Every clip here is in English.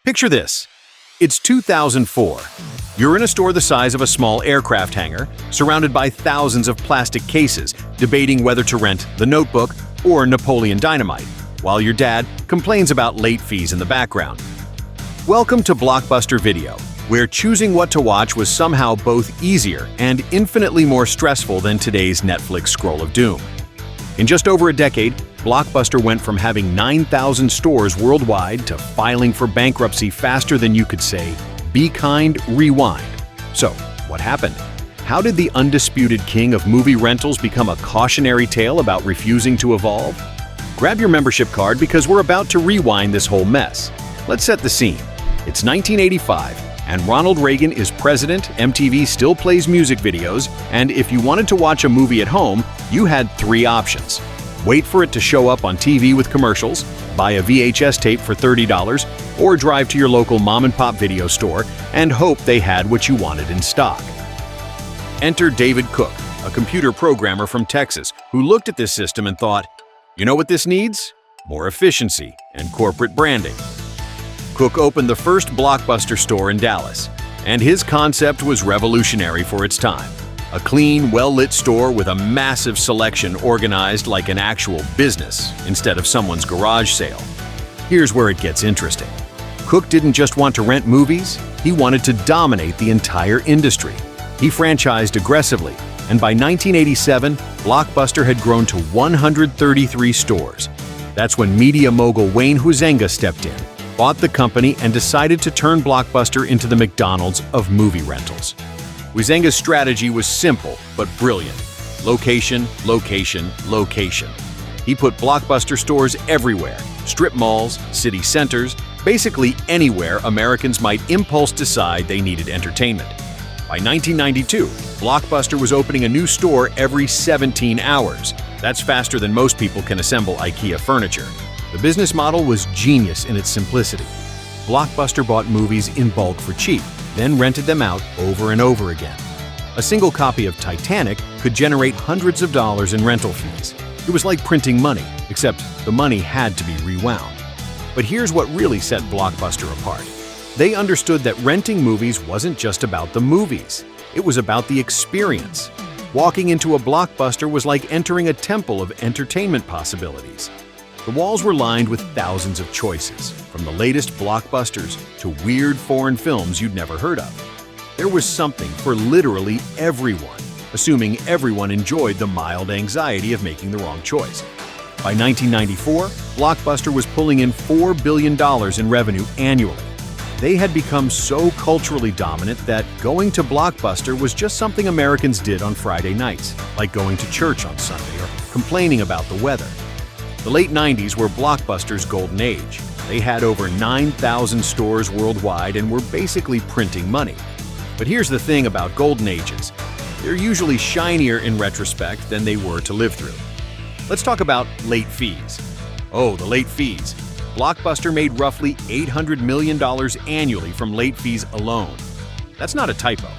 Picture this. It's 2004. You're in a store the size of a small aircraft hangar, surrounded by thousands of plastic cases, debating whether to rent The Notebook or Napoleon Dynamite, while your dad complains about late fees in the background. Welcome to Blockbuster Video, where choosing what to watch was somehow both easier and infinitely more stressful than today's Netflix scroll of doom. In just over a decade, Blockbuster went from having 9,000 stores worldwide to filing for bankruptcy faster than you could say, "Be kind, rewind." So, what happened? How did the undisputed king of movie rentals become a cautionary tale about refusing to evolve? Grab your membership card because we're about to rewind this whole mess. Let's set the scene. It's 1985, and Ronald Reagan is president, MTV still plays music videos, and if you wanted to watch a movie at home, you had three options. Wait for it to show up on TV with commercials, buy a VHS tape for $30, or drive to your local mom-and-pop video store and hope they had what you wanted in stock. Enter David Cook, a computer programmer from Texas who looked at this system and thought, "You know what this needs? More efficiency and corporate branding." Cook opened the first Blockbuster store in Dallas, and his concept was revolutionary for its time. A clean, well-lit store with a massive selection organized like an actual business instead of someone's garage sale. Here's where it gets interesting. Cook didn't just want to rent movies, he wanted to dominate the entire industry. He franchised aggressively, and by 1987, Blockbuster had grown to 133 stores. That's when media mogul Wayne Huizenga stepped in, bought the company, and decided to turn Blockbuster into the McDonald's of movie rentals. Huizenga's strategy was simple but brilliant. Location, location, location. He put Blockbuster stores everywhere, strip malls, city centers, basically anywhere Americans might impulse decide they needed entertainment. By 1992, Blockbuster was opening a new store every 17 hours. That's faster than most people can assemble IKEA furniture. The business model was genius in its simplicity. Blockbuster bought movies in bulk for cheap, then rented them out over and over again. A single copy of Titanic could generate hundreds of dollars in rental fees. It was like printing money, except the money had to be rewound. But here's what really set Blockbuster apart. They understood that renting movies wasn't just about the movies. It was about the experience. Walking into a Blockbuster was like entering a temple of entertainment possibilities. The walls were lined with thousands of choices, from the latest blockbusters to weird foreign films you'd never heard of. There was something for literally everyone, assuming everyone enjoyed the mild anxiety of making the wrong choice. By 1994, Blockbuster was pulling in $4 billion in revenue annually. They had become so culturally dominant that going to Blockbuster was just something Americans did on Friday nights, like going to church on Sunday or complaining about the weather. The late 90s were Blockbuster's golden age. They had over 9,000 stores worldwide and were basically printing money. But here's the thing about golden ages. They're usually shinier in retrospect than they were to live through. Let's talk about late fees. Oh, the late fees. Blockbuster made roughly $800 million annually from late fees alone. That's not a typo.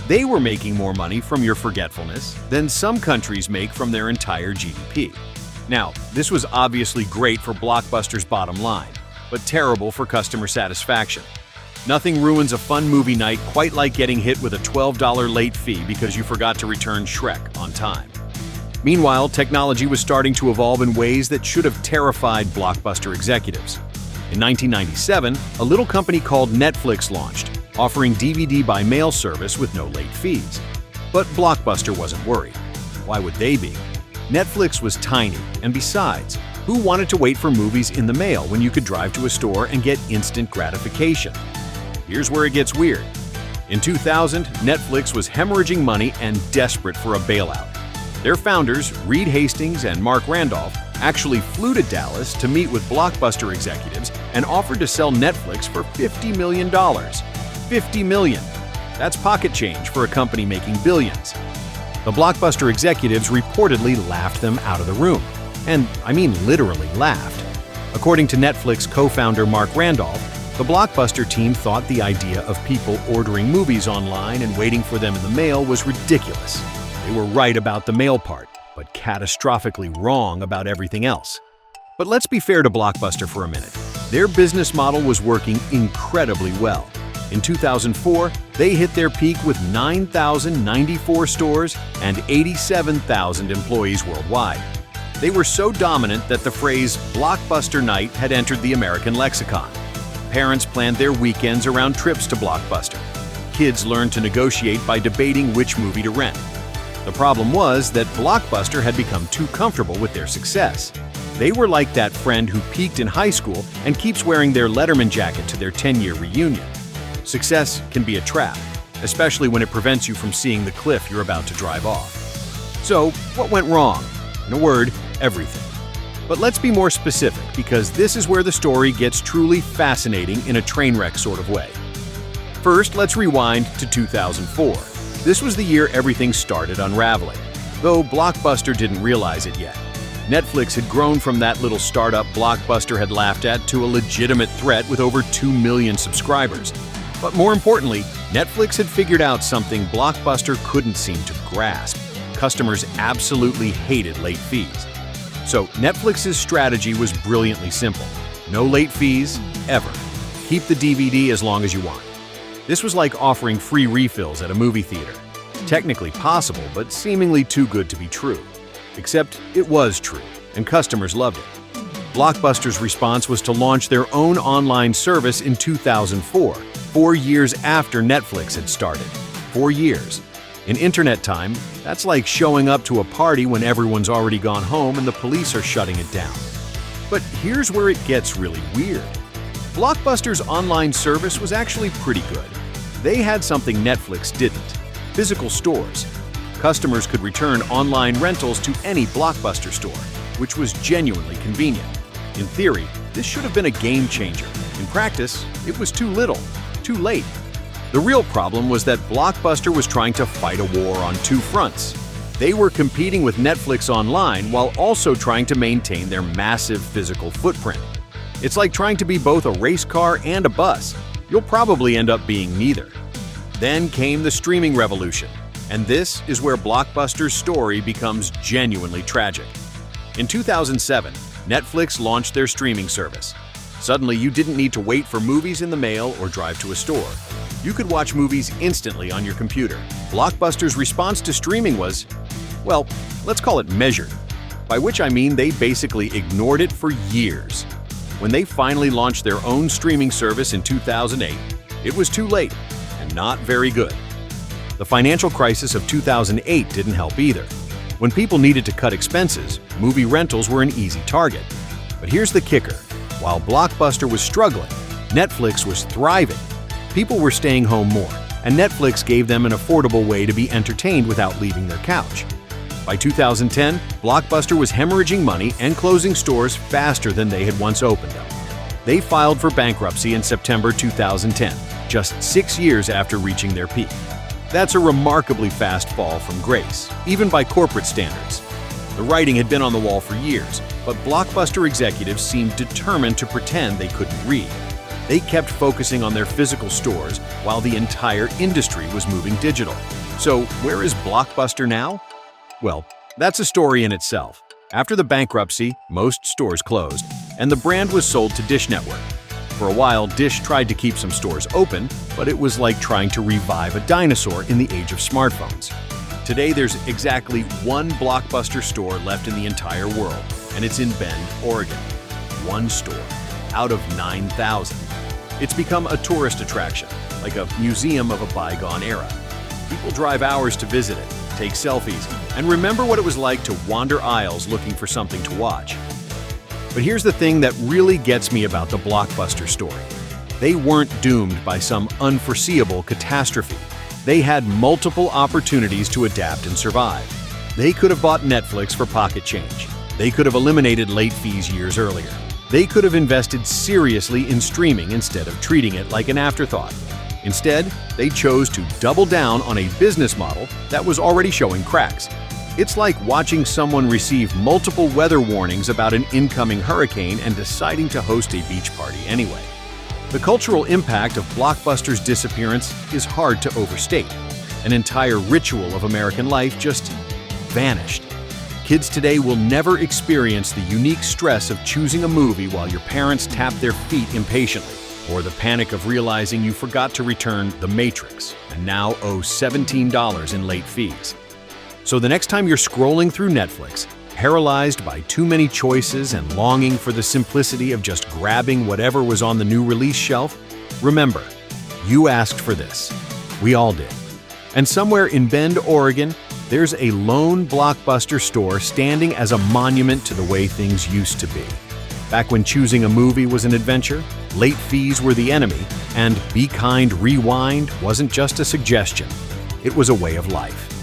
They were making more money from your forgetfulness than some countries make from their entire GDP. Now, this was obviously great for Blockbuster's bottom line, but terrible for customer satisfaction. Nothing ruins a fun movie night quite like getting hit with a $12 late fee because you forgot to return Shrek on time. Meanwhile, technology was starting to evolve in ways that should have terrified Blockbuster executives. In 1997, a little company called Netflix launched, offering DVD by mail service with no late fees. But Blockbuster wasn't worried. Why would they be? Netflix was tiny, and besides, who wanted to wait for movies in the mail when you could drive to a store and get instant gratification? Here's where it gets weird. In 2000, Netflix was hemorrhaging money and desperate for a bailout. Their founders, Reed Hastings and Mark Randolph, actually flew to Dallas to meet with Blockbuster executives and offered to sell Netflix for $50 million. $50 million. That's pocket change for a company making billions. The Blockbuster executives reportedly laughed them out of the room. And I mean literally laughed. According to Netflix co-founder Mark Randolph, the Blockbuster team thought the idea of people ordering movies online and waiting for them in the mail was ridiculous. They were right about the mail part, but catastrophically wrong about everything else. But let's be fair to Blockbuster for a minute. Their business model was working incredibly well. In 2004, they hit their peak with 9,094 stores and 87,000 employees worldwide. They were so dominant that the phrase Blockbuster night had entered the American lexicon. Parents planned their weekends around trips to Blockbuster. Kids learned to negotiate by debating which movie to rent. The problem was that Blockbuster had become too comfortable with their success. They were like that friend who peaked in high school and keeps wearing their Letterman jacket to their 10-year reunion. Success can be a trap, especially when it prevents you from seeing the cliff you're about to drive off. So, what went wrong? In a word, everything. But let's be more specific, because this is where the story gets truly fascinating in a train wreck sort of way. First, let's rewind to 2004. This was the year everything started unraveling, though Blockbuster didn't realize it yet. Netflix had grown from that little startup Blockbuster had laughed at to a legitimate threat with over 2 million subscribers. But more importantly, Netflix had figured out something Blockbuster couldn't seem to grasp. Customers absolutely hated late fees. So Netflix's strategy was brilliantly simple. No late fees, ever. Keep the DVD as long as you want. This was like offering free refills at a movie theater. Technically possible, but seemingly too good to be true. Except it was true, and customers loved it. Blockbuster's response was to launch their own online service in 2004, 4 years after Netflix had started. 4 years. In internet time, that's like showing up to a party when everyone's already gone home and the police are shutting it down. But here's where it gets really weird. Blockbuster's online service was actually pretty good. They had something Netflix didn't: physical stores. Customers could return online rentals to any Blockbuster store, which was genuinely convenient. In theory, this should have been a game changer. In practice, it was too little, too late. The real problem was that Blockbuster was trying to fight a war on two fronts. They were competing with Netflix online while also trying to maintain their massive physical footprint. It's like trying to be both a race car and a bus. You'll probably end up being neither. Then came the streaming revolution, and this is where Blockbuster's story becomes genuinely tragic. In 2007, Netflix launched their streaming service. Suddenly, you didn't need to wait for movies in the mail or drive to a store. You could watch movies instantly on your computer. Blockbuster's response to streaming was, well, let's call it measured, by which I mean they basically ignored it for years. When they finally launched their own streaming service in 2008, it was too late and not very good. The financial crisis of 2008 didn't help either. When people needed to cut expenses, movie rentals were an easy target. But here's the kicker. While Blockbuster was struggling, Netflix was thriving. People were staying home more, and Netflix gave them an affordable way to be entertained without leaving their couch. By 2010, Blockbuster was hemorrhaging money and closing stores faster than they had once opened them. They filed for bankruptcy in September 2010, just 6 years after reaching their peak. That's a remarkably fast fall from grace, even by corporate standards. The writing had been on the wall for years, but Blockbuster executives seemed determined to pretend they couldn't read. They kept focusing on their physical stores while the entire industry was moving digital. So where is Blockbuster now? Well, that's a story in itself. After the bankruptcy, most stores closed, and the brand was sold to Dish Network. For a while, Dish tried to keep some stores open, but it was like trying to revive a dinosaur in the age of smartphones. Today, there's exactly one Blockbuster store left in the entire world, and it's in Bend, Oregon. One store, out of 9,000. It's become a tourist attraction, like a museum of a bygone era. People drive hours to visit it, take selfies, and remember what it was like to wander aisles looking for something to watch. But here's the thing that really gets me about the Blockbuster story. They weren't doomed by some unforeseeable catastrophe. They had multiple opportunities to adapt and survive. They could have bought Netflix for pocket change. They could have eliminated late fees years earlier. They could have invested seriously in streaming instead of treating it like an afterthought. Instead, they chose to double down on a business model that was already showing cracks. It's like watching someone receive multiple weather warnings about an incoming hurricane and deciding to host a beach party anyway. The cultural impact of Blockbuster's disappearance is hard to overstate. An entire ritual of American life just vanished. Kids today will never experience the unique stress of choosing a movie while your parents tap their feet impatiently, or the panic of realizing you forgot to return The Matrix and now owe $17 in late fees. So the next time you're scrolling through Netflix, paralyzed by too many choices and longing for the simplicity of just grabbing whatever was on the new release shelf, remember, you asked for this. We all did. And somewhere in Bend, Oregon, there's a lone Blockbuster store standing as a monument to the way things used to be. Back when choosing a movie was an adventure, late fees were the enemy, and Be Kind Rewind wasn't just a suggestion, it was a way of life.